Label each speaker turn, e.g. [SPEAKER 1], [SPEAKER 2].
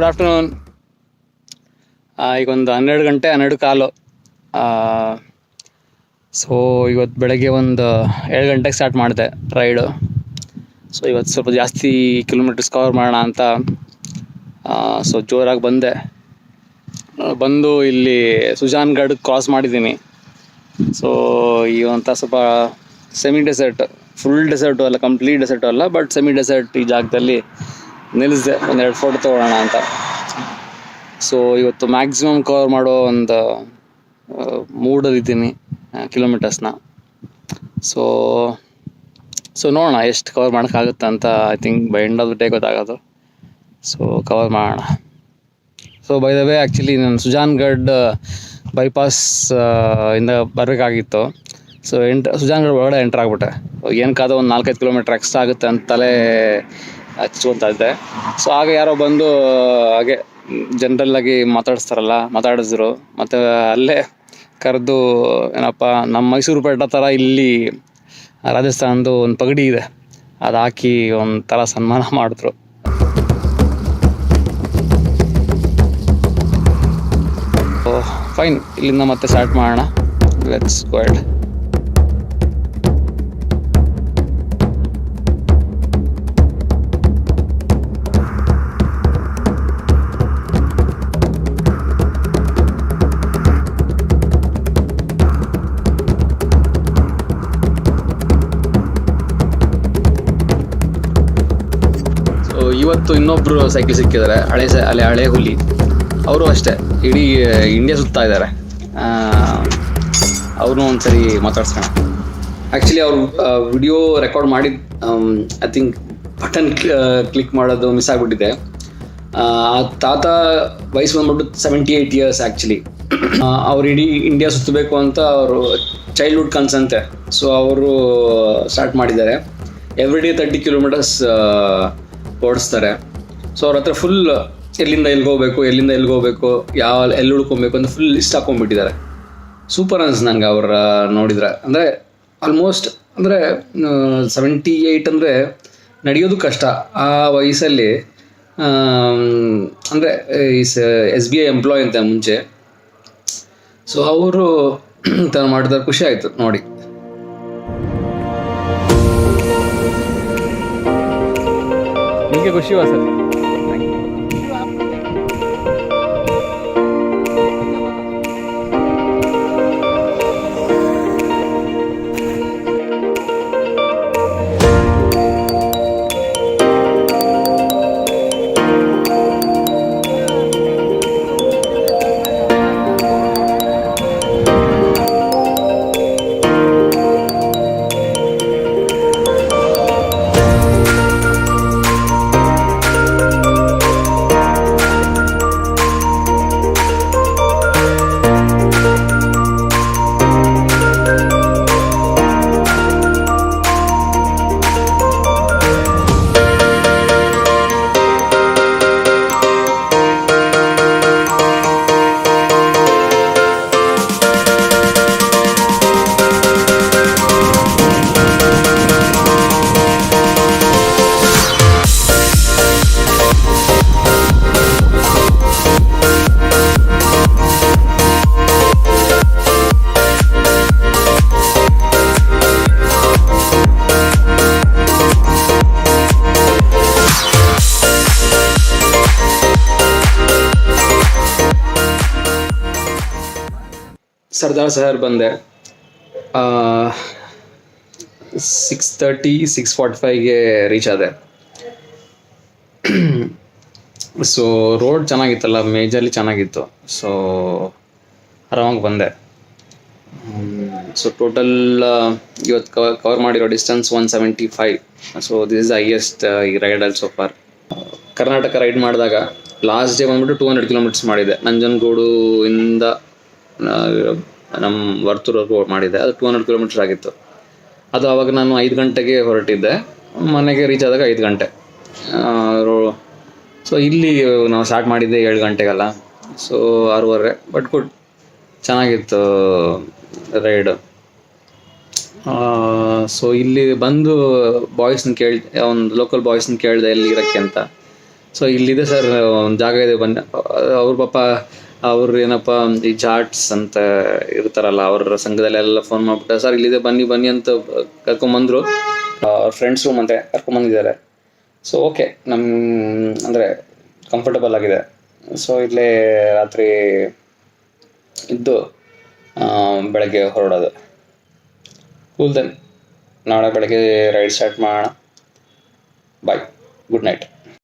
[SPEAKER 1] Good afternoon. ಈಗ ಒಂದು 12 ಗಂಟೆ 12 ಕಾಲು. ಸೊ ಇವತ್ತು ಬೆಳಗ್ಗೆ ಒಂದು 7 ಗಂಟೆಗೆ ಸ್ಟಾರ್ಟ್ ಮಾಡಿದೆ ರೈಡು. ಸೊ ಇವತ್ತು ಸ್ವಲ್ಪ ಜಾಸ್ತಿ ಕಿಲೋಮೀಟರ್ಸ್ ಕವರ್ ಮಾಡೋಣ ಅಂತ ಸೊ ಜೋರಾಗಿ ಬಂದು ಇಲ್ಲಿ ಸುಜಾನ್ಗಢ ಕ್ರಾಸ್ ಮಾಡಿದ್ದೀನಿ. ಸೊ ಈ ಒಂಥ ಸ್ವಲ್ಪ ಸೆಮಿ ಡೆಸರ್ಟ್, ಫುಲ್ ಡೆಸರ್ಟು ಅಲ್ಲ, ಕಂಪ್ಲೀಟ್ ಡೆಸರ್ಟು ಅಲ್ಲ, ಬಟ್ ಸೆಮಿ ಡೆಸರ್ಟ್ ಈ ಜಾಗದಲ್ಲಿ ನಿಲ್ಲಿಸಿದೆ ಒಂದೆರಡು ಫೋಟೋ ತೊಗೊಳ್ಳೋಣ ಅಂತ. ಸೊ ಇವತ್ತು ಮ್ಯಾಕ್ಸಿಮಮ್ ಕವರ್ ಮಾಡೋ ಒಂದು ಮೂಡಲ್ಲಿದ್ದೀನಿ ಕಿಲೋಮೀಟರ್ಸ್ನ. ಸೊ ನೋಡೋಣ ಎಷ್ಟು ಕವರ್ ಮಾಡೋಕ್ಕಾಗುತ್ತೆ ಅಂತ. I think by end of the day ಗೊತ್ತಾಗೋದು. ಸೊ ಕವರ್ ಮಾಡೋಣ. So by the way, actually ನಾನು ಸುಜಾನ್ಗಢ ಬೈಪಾಸ್ ಇಂದ ಬರಬೇಕಾಗಿತ್ತು. ಸೊ ಸುಜಾನ್ಗಢ ಒಳಗಡೆ ಎಂಟ್ರ್ ಆಗಿಬಿಟ್ಟೆ. ಏನಕ್ಕಾದ ಒಂದು 4-5 ಕಿಲೋಮೀಟ್ರ್ ಎಕ್ಸ್ಟ್ರಾ ಆಗುತ್ತೆ ಅಂತ ತಲೆ ಹಚ್ಕೊತಾ ಇದ್ದೆ. ಸೊ ಆಗ ಯಾರೋ ಬಂದು ಹಾಗೆ ಜನರಲ್ಲಾಗಿ ಮಾತಾಡಿಸಿದ್ರು. ಮತ್ತು ಅಲ್ಲೇ ಕರೆದು, ಏನಪ್ಪ, ನಮ್ಮ ಮೈಸೂರು ಪೇಟ ಥರ ಇಲ್ಲಿ ರಾಜಸ್ಥಾನದ್ದು ಒಂದು ಪಗಡಿ ಇದೆ, ಅದು ಹಾಕಿ ಒಂಥರ ಸನ್ಮಾನ ಮಾಡಿದ್ರು. ಫೈನ್, ಇಲ್ಲಿಂದ ಮತ್ತೆ ಸ್ಟಾರ್ಟ್ ಮಾಡೋಣ. Let's go ahead. ಇವತ್ತು ಇನ್ನೊಬ್ರು ಸೈಕಲ್ ಸಿಕ್ಕಿದ್ದಾರೆ, ಹಳೆ ಹುಲಿ. ಅವರು ಅಷ್ಟೇ ಇಡೀ ಇಂಡಿಯಾ ಸುತ್ತಾ ಇದ್ದಾರೆ. ಅವ್ರನ್ನೂ ಒಂದ್ಸರಿ ಮಾತಾಡ್ಸೋಣ. ಆ್ಯಕ್ಚುಲಿ ಅವರು ವಿಡಿಯೋ ರೆಕಾರ್ಡ್ ಮಾಡಿ ಐ ಥಿಂಕ್ ಬಟನ್ ಕ್ಲಿಕ್ ಮಾಡೋದು ಮಿಸ್ ಆಗಿಬಿಟ್ಟಿದೆ. ಆ ತಾತ ವಯಸ್ಸು ಬಂದ್ಬಿಟ್ಟು 78 ಇಯರ್ಸ್. ಆ್ಯಕ್ಚುಲಿ ಅವ್ರು ಇಡೀ ಇಂಡಿಯಾ ಸುತ್ತಬೇಕು ಅಂತ ಅವರು ಚೈಲ್ಡ್ಹುಡ್ ಕನ್ಸಂತೆ. ಸೊ ಅವರು ಸ್ಟಾರ್ಟ್ ಮಾಡಿದ್ದಾರೆ. ಎವ್ರಿ ಡೇ 30 ಕಿಲೋಮೀಟರ್ಸ್ ಓಡಿಸ್ತಾರೆ. ಸೊ ಅವ್ರ ಹತ್ರ ಫುಲ್ ಎಲ್ಲಿಂದ ಎಲ್ಲಿಗೆ ಹೋಗ್ಬೇಕು, ಎಲ್ಲಿ ಹುಡ್ಕೊಬೇಕು ಅಂತ ಫುಲ್ ಲಿಸ್ಟ್ ಹಾಕೊಂಡ್ಬಿಟ್ಟಿದ್ದಾರೆ. ಸೂಪರ್ ಅನ್ಸ್ ನನಗೆ ಅವ್ರ ನೋಡಿದ್ರೆ. ಅಂದರೆ ಆಲ್ಮೋಸ್ಟ್ ಅಂದರೆ 78 ಅಂದರೆ ನಡೆಯೋದು ಕಷ್ಟ ಆ ವಯಸ್ಸಲ್ಲಿ. ಅಂದರೆ SBI ಎಂಪ್ಲಾಯ್ ಅಂತ ಮುಂಚೆ. ಸೊ ಅವರು ಮಾಡಿದ್ರೆ ಖುಷಿ ಆಯಿತು ನೋಡಿ. ನಿಮಗೆ ಖುಷಿ हुआ सर? ಸರ್ದಾರ್ ಸಹರ್ ಬಂದೆ. 6:45ಗೆ ರೀಚ್ ಆದೆ. ಸೊ ರೋಡ್ ಚೆನ್ನಾಗಿತ್ತಲ್ಲ, ಮೇಜರ್ಲಿ ಚೆನ್ನಾಗಿತ್ತು. ಸೊ ಆರಾಮಾಗಿ ಬಂದೆ. ಸೊ ಟೋಟಲ್ ಇವತ್ತು ಕವರ್ ಮಾಡಿರೋ distance 175. So this is the highest ಈ ರೈಡಲ್ಲಿ ಸೋ ಫಾರ್. ಕರ್ನಾಟಕ ರೈಡ್ ಮಾಡಿದಾಗ ಲಾಸ್ಟ್ ಡೇ ಬಂದ್ಬಿಟ್ಟು 200 ಕಿಲೋಮೀಟರ್ಸ್ ಮಾಡಿದೆ. ನಂಜನಗೂಡು ಇಂದ ನಮ್ಮ ವರ್ತೂರ್ವರೆಗೂ ಮಾಡಿದೆ. ಅದು 200 ಕಿಲೋಮೀಟರ್ ಆಗಿತ್ತು. ಅದು ಆವಾಗ ನಾನು 5 ಗಂಟೆಗೆ ಹೊರಟಿದ್ದೆ. ಮನೆಗೆ ರೀಚ್ ಆದಾಗ 5 ಗಂಟೆ. ಸೊ ಇಲ್ಲಿ ನಾವು ಸ್ಟಾರ್ಟ್ ಮಾಡಿದ್ದೆ 7 ಗಂಟೆಗಲ್ಲ. ಸೊ 6:30. ಬಟ್ ಗುಡ್, ಚೆನ್ನಾಗಿತ್ತು ರೈಡು. ಸೊ ಇಲ್ಲಿ ಬಂದು ಬಾಯ್ಸ್ನ ಒಂದು ಲೋಕಲ್ ಬಾಯ್ಸ್ನ ಕೇಳಿದೆ ಎಲ್ಲಿ ಇರೋಕ್ಕೆ ಅಂತ. ಸೊ ಇಲ್ಲಿದೆ ಸರ್ ಒಂದು ಜಾಗ ಇದೆ ಬನ್ನಿ. ಅವ್ರ ಪಾಪ ಅವ್ರು ಏನಪ್ಪ ಈ ಜಾಟ್ಸ್ ಅಂತ ಇರ್ತಾರಲ್ಲ ಅವ್ರ ಸಂಘದಲ್ಲೆಲ್ಲ ಫೋನ್ ಮಾಡ್ಬಿಟ್ಟು ಸರ್ ಇಲ್ಲಿದೆ ಬನ್ನಿ ಬನ್ನಿ ಅಂತ ಕರ್ಕೊಂಬಂದರು. ಅವ್ರ ಫ್ರೆಂಡ್ಸ್ ರೂಮ್ ಅಂತೆ ಕರ್ಕೊಂಬಂದಿದ್ದಾರೆ. ಸೊ ಓಕೆ ಅಂದರೆ ಕಂಫರ್ಟಬಲ್ ಆಗಿದೆ. ಸೊ ಇಲ್ಲೇ ರಾತ್ರಿ ಇದ್ದು ಬೆಳಗ್ಗೆ ಹೊರಡೋದು. ಕೂಲ್ ದೆನ್ ನಾಳೆ ಬೆಳಗ್ಗೆ ರೈಡ್ ಸ್ಟಾರ್ಟ್ ಮಾಡೋಣ. ಬಾಯ್, ಗುಡ್ ನೈಟ್.